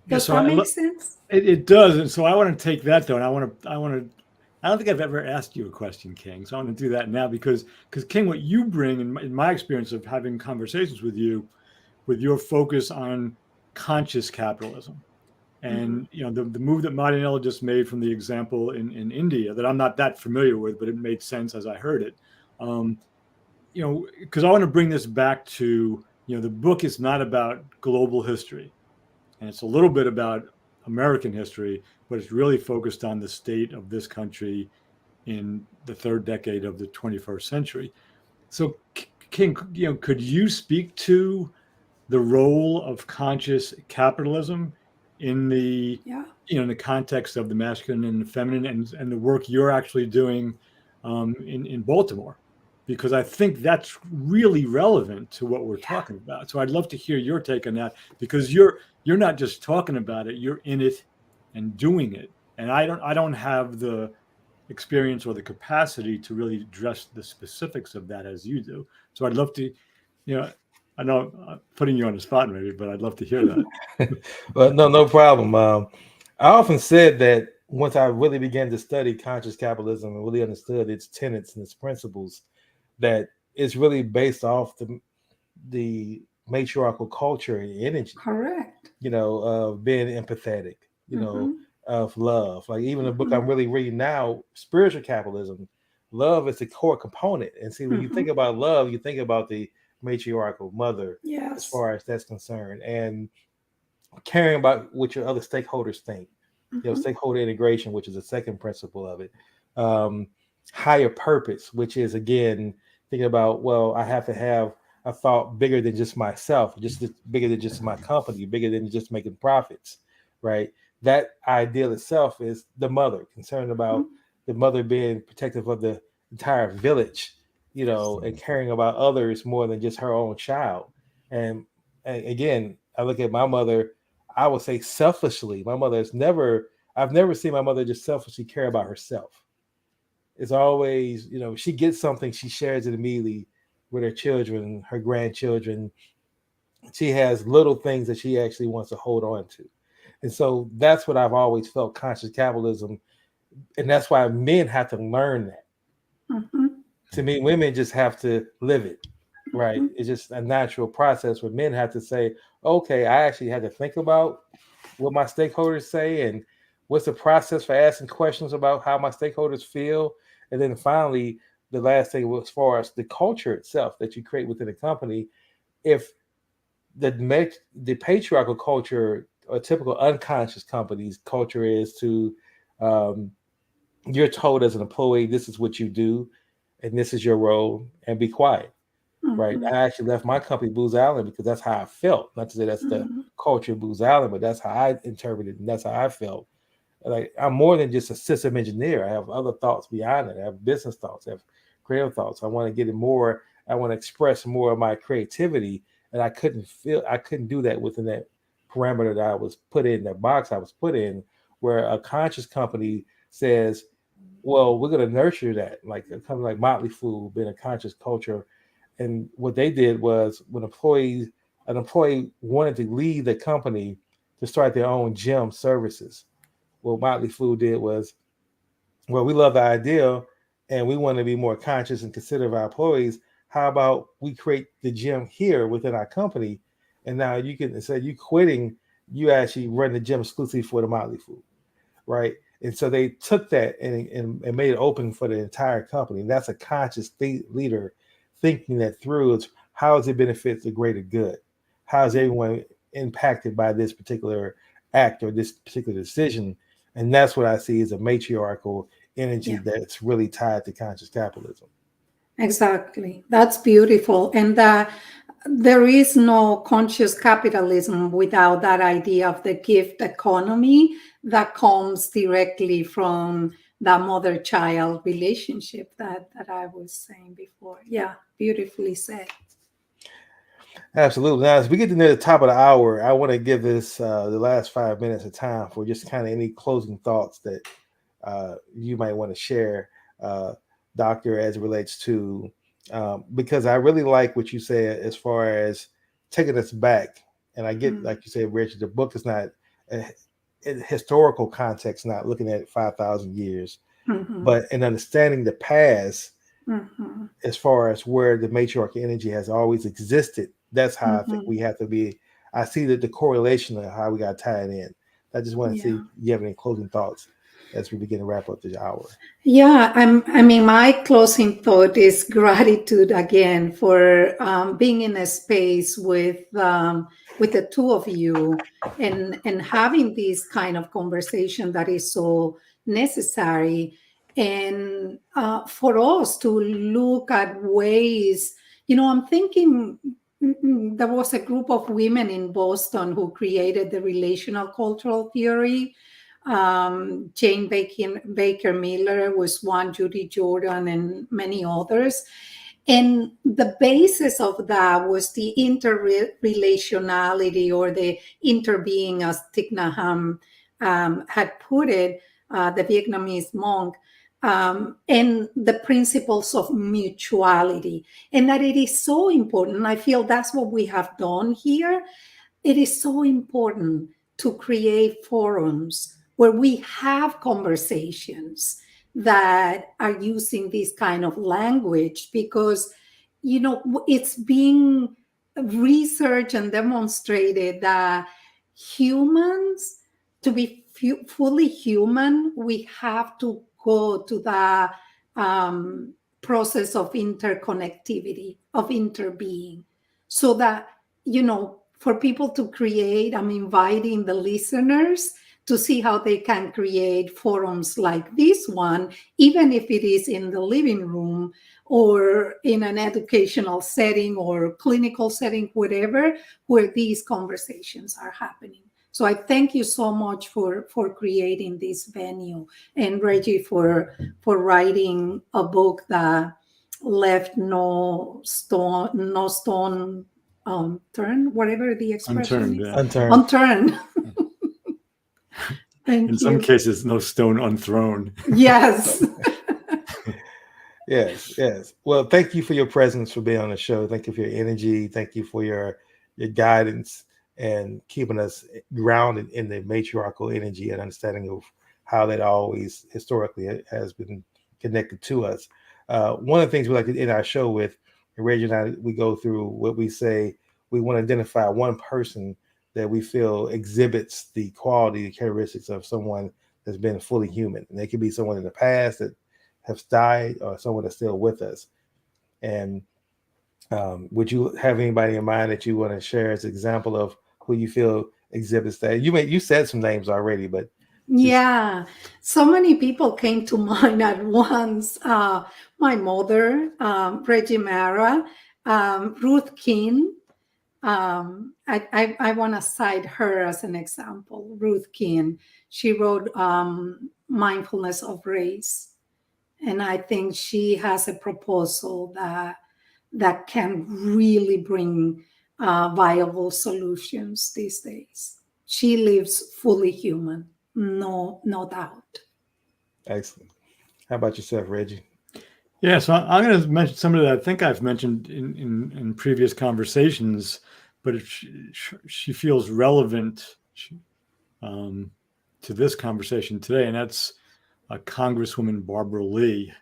C: Does that make sense?
B: It does. And so I want to take that though, and I don't think I've ever asked you a question, King. So I want to do that now because King, what you bring in my experience of having conversations with you, with your focus on conscious capitalism. And the move that Marianela just made from the example in India that I'm not that familiar with, but it made sense as I heard it. Because I want to bring this back to, the book is not about global history, and it's a little bit about American history, but it's really focused on the state of this country in the third decade of the 21st century. So, King, could you speak to the role of conscious capitalism in the in the context of the masculine and the feminine, and the work you're actually doing in Baltimore, because I think that's really relevant to what we're talking about. So I'd love to hear your take on that, because you're not just talking about it, you're in it and doing it. And I don't have the experience or the capacity to really address the specifics of that as you do. So I'd love to, I know I'm putting you on the spot maybe, but I'd love to hear that.
A: Well, no problem. I often said that once I really began to study conscious capitalism and really understood its tenets and its principles, that it's really based off the matriarchal culture and energy.
C: Correct.
A: Of being empathetic, of love. Like even the book I'm really reading now, Spiritual Capitalism, love is the core component. And see, when you think about love, you think about the matriarchal mother, as far as that's concerned, and caring about what your other stakeholders think. Stakeholder integration, which is the second principle of it. Higher purpose, which is again thinking about, well, I have to have a thought bigger than just myself, just bigger than just my company, bigger than just making profits, right? That ideal itself is the mother, concerned about the mother being protective of the entire village, and caring about others more than just her own child. And again, I look at my mother, I would say selfishly. I've never seen my mother just selfishly care about herself. It's always, she gets something, she shares it immediately with her children, her grandchildren. She has little things that she actually wants to hold on to. And so that's what I've always felt conscious capitalism. And that's why men have to learn that. To me, women just have to live it, right? It's just a natural process where men have to say, okay, I actually had to think about what my stakeholders say and what's the process for asking questions about how my stakeholders feel. And then finally, the last thing, as far as the culture itself that you create within a company, if the patriarchal culture or typical unconscious companies culture is to, you're told as an employee, this is what you do, and this is your role, and be quiet, right? I actually left my company, Booz Allen, because that's how I felt. Not to say that's the culture of Booz Allen, but that's how I interpreted it, and that's how I felt. Like, I'm more than just a system engineer. I have other thoughts beyond it. I have business thoughts. I have creative thoughts. I want to get it more. I want to express more of my creativity, and I couldn't do that within that parameter that I was put in, that box I was put in, where a conscious company says, well, we're going to nurture that, like a company like Motley Food being a conscious culture. And what they did was, when an employee wanted to leave the company to start their own gym services, what Motley Food did was, well, we love the idea and we want to be more conscious and considerate of our employees. How about we create the gym here within our company? And now you can, instead of you quitting, you actually run the gym exclusively for the Motley Food, right? And so they took that and made it open for the entire company. And that's a conscious leader thinking that through. It's how does it benefit the greater good? How is everyone impacted by this particular act or this particular decision? And that's what I see as a matriarchal energy that's really tied to conscious capitalism.
C: Exactly. That's beautiful. And there is no conscious capitalism without that idea of the gift economy that comes directly from the mother-child relationship that I was saying before. Yeah, beautifully said.
A: Absolutely. Now, as we get to near the top of the hour, I want to give this the last 5 minutes of time for just kind of any closing thoughts that you might want to share, Doctor, as it relates to, because I really like what you said as far as taking us back. And I get, like you said, Reggie, the book is not in historical context, not looking at 5,000 years, but in understanding the past, as far as where the matriarchal energy has always existed. That's how I think we have to be. I see that the correlation of how we got tied in. I just want to see if you have any closing thoughts as we begin to wrap up this hour.
C: Yeah, I mean, my closing thought is gratitude again for being in a space with the two of you and having this kind of conversation that is so necessary, and for us to look at ways. I'm thinking there was a group of women in Boston who created the relational cultural theory. Jane Baker Miller was one, Judy Jordan, and many others. And the basis of that was the interrelationality, or the interbeing, as Thich Nhat Hanh had put it, the Vietnamese monk, and the principles of mutuality. And that it is so important. I feel that's what we have done here. It is so important to create forums where we have conversations that are using this kind of language, because, you know, it's being researched and demonstrated that humans, to be fully human, we have to go to the process of interconnectivity, of interbeing, so that, you know, for people to create, I'm inviting the listeners to see how they can create forums like this one, even if it is in the living room or in an educational setting or clinical setting, whatever, where these conversations are happening. So I thank you so much for creating this venue, and Reggie for writing a book that left no stone unturned, whatever the expression is. Unturned. Thank you.
B: In some cases, no stone unthrown.
C: Yes.
A: Yes. Well, thank you for your presence, for being on the show. Thank you for your energy. Thank you for your guidance and keeping us grounded in the matriarchal energy and understanding of how that always historically has been connected to us. One of the things we like to end our show with, Reggie and I, we go through what we say. We want to identify one person that we feel exhibits the quality, the characteristics of someone that's been fully human. And they could be someone in the past that has died, or someone that's still with us. And would you have anybody in mind that you want to share as an example of who you feel exhibits that? You said some names already, but
C: yeah, so many people came to mind at once. My mother, Reggie Mara, Ruth King. I want to cite her as an example. Ruth King. She wrote Mindfulness of Race, and I think she has a proposal that can really bring viable solutions these days. She lives fully human, no doubt.
A: Excellent. How about yourself, Reggie?
B: Yeah, so I'm going to mention somebody that I think I've mentioned in previous conversations, but she feels relevant to this conversation today, and that's Congresswoman Barbara Lee,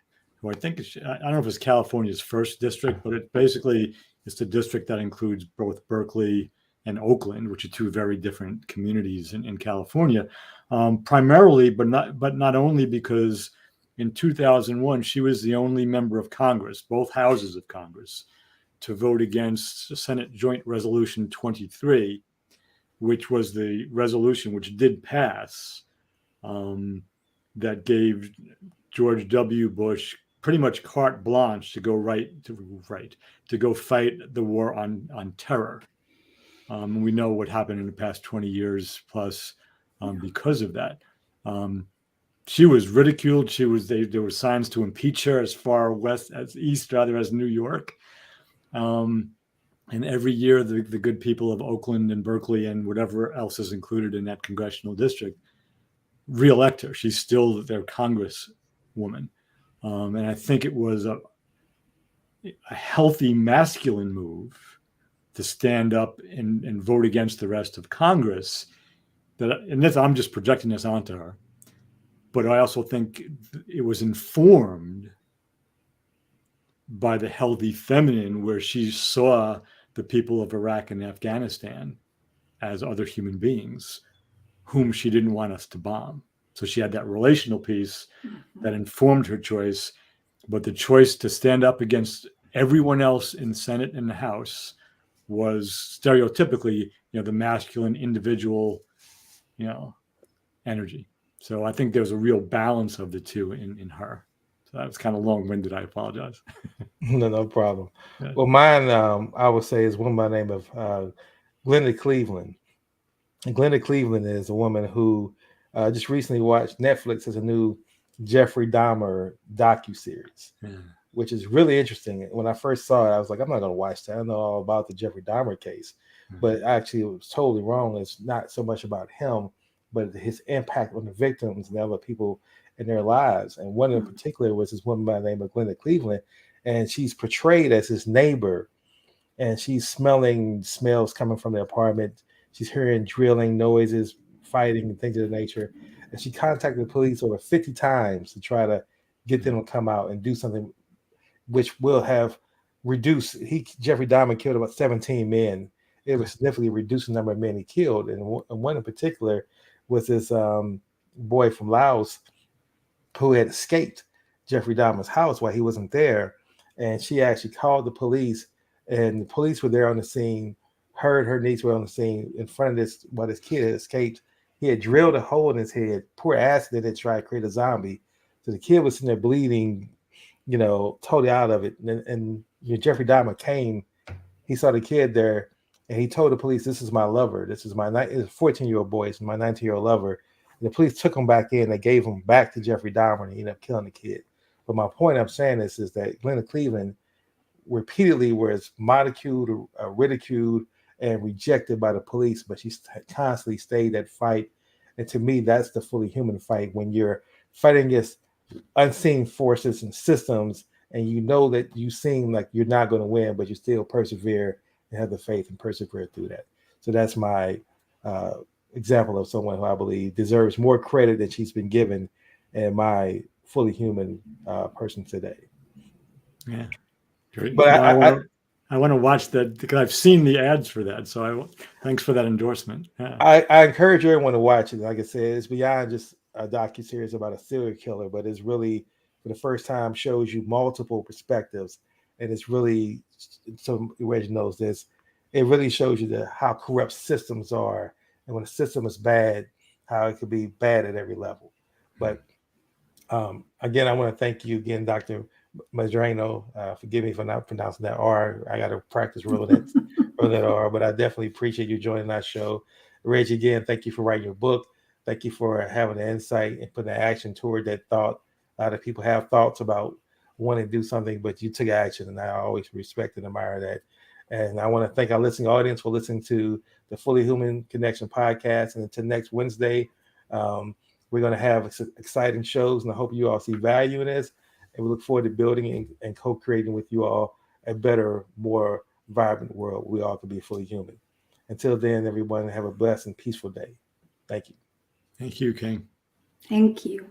B: who I think is, I don't know if it's California's first district, but it's the district that includes both Berkeley and Oakland, which are two very different communities in California, primarily, but not only because in 2001, she was the only member of Congress, both houses of Congress, to vote against Senate Joint Resolution 23, which was the resolution which did pass, that gave George W. Bush pretty much carte blanche to go to go fight the war on terror. We know what happened in the past 20 years plus because of that. She was ridiculed. There were signs to impeach her as far east as New York. And every year, the good people of Oakland and Berkeley and whatever else is included in that congressional district re-elect her. She's still their congresswoman. And I think it was a healthy masculine move to stand up and vote against the rest of Congress. I'm just projecting this onto her. But I also think it was informed by the healthy feminine, where she saw the people of Iraq and Afghanistan as other human beings whom she didn't want us to bomb. So she had that relational piece that informed her choice. But the choice to stand up against everyone else in the Senate and the House was stereotypically, the masculine individual, energy. So I think there's a real balance of the two in her. So that was kind of long-winded. I apologize.
A: No problem.
B: Yeah.
A: Well, mine, I would say, is one by the name of Glenda Cleveland. And Glenda Cleveland is a woman who just recently watched Netflix has a new Jeffrey Dahmer docuseries, which is really interesting. When I first saw it, I was like, I'm not going to watch that. I know all about the Jeffrey Dahmer case, but actually it was totally wrong. It's not so much about him, but his impact on the victims and the other people in their lives. And one in particular was this woman by the name of Glenda Cleveland, and she's portrayed as his neighbor, and she's smelling smells coming from the apartment. She's hearing drilling noises, fighting, and things of that nature. And she contacted the police over 50 times to try to get them to come out and do something which will have reduced. Jeffrey Dahmer killed about 17 men. It was significantly reduced the number of men he killed. And one in particular was this boy from Laos who had escaped Jeffrey Dahmer's house while he wasn't there. And she actually called the police, and the police were there on the scene, heard her niece were on the scene in front of this, while this kid had escaped. He had drilled a hole in his head, poured acid in it, tried to create a zombie. So the kid was sitting there bleeding, totally out of it. And Jeffrey Dahmer came, he saw the kid there, and he told the police, "This is my lover. This is my 14-year-old boy. It's my 19-year-old lover." And the police took him back in. They gave him back to Jeffrey Dahmer, and he ended up killing the kid. But my point I'm saying is that Glenda Cleveland repeatedly was ridiculed, and rejected by the police, but she constantly stayed that fight. And to me, that's the fully human fight, when you're fighting against unseen forces and systems, and you know that you seem like you're not going to win, but you still persevere and have the faith and persevere through that. So that's my example of someone who I believe deserves more credit than she's been given, and my fully human person today.
B: Yeah, great.
A: But
B: I want to watch that, because I've seen the ads for that. So thanks for that endorsement. Yeah.
A: I encourage everyone to watch it. Like I said, it's beyond just a docuseries about a serial killer, but it's really, for the first time, shows you multiple perspectives. And it's really, so Reggie knows this, it really shows you how corrupt systems are. And when a system is bad, how it could be bad at every level. But again, I want to thank you again, Dr. Medrano. Forgive me for not pronouncing that R. I got to practice rolling that R, but I definitely appreciate you joining our show. Reggie, again, thank you for writing your book. Thank you for having the insight and putting the action toward that thought. A lot of people have thoughts about wanting to do something, but you took action, and I always respect and admire that. And I want to thank our listening audience for listening to the Fully Human Connection podcast. And until next Wednesday, we're going to have exciting shows, and I hope you all see value in this. And we look forward to building and co-creating with you all a better, more vibrant world. We all can be fully human. Until then, everyone, have a blessed and peaceful day. Thank you.
B: Thank you, King.
C: Thank you.